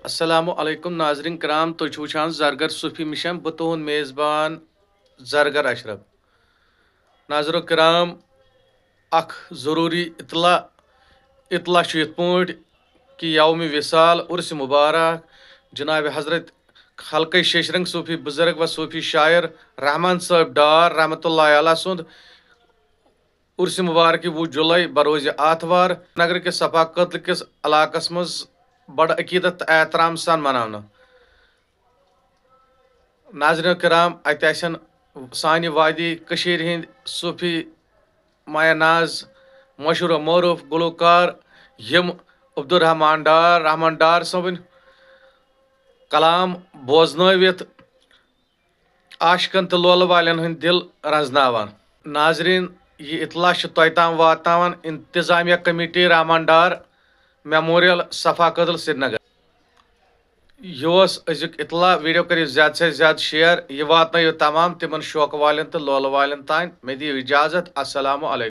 अस्सलामु अलैकुम नाजरीन कराम तो वुचान जरगर सूफी मिशन बह तुहद मेज़बान जरगर अशरफ। नाजरो कराम अख ज़रूरी इतला यथ पाँट कि यौम विसाल उर्स मुबारक जनाब हज़रत खलक शशरंग सूफी बुजुर्ग व सूफी शायर रहमान साहब डार रहमतुल्लाह अलैह सुंद उर्स मुबारक 20 जुलाई बरोज आतवार नगर के सफा कत्ल किस इलाकस मज बड़ अकीदत एहतराम सान मनाना। नाजरीन कराम अतन सानि वादी कशीर हिंद सूफी माया नाज मशहूर मरूफ गुलकार यम रहमान डार सबन कलाम बोजनवित आशकन तो लोल वालन हंद दिल रंजनावान। नाजरीन ये इतला तोह ताम वातावान इंतजामिया कमेटी रहमान डार मेमोरियल सफा कदल श्रीनगर। यह अजुक इतला वीडियो करो ज्यादा से ज्यादा शेयर यह वात तमाम तिमन शौक वालन तो लोल वालन तान मे दियो इजाजत। अस्सलामु अलैकुम।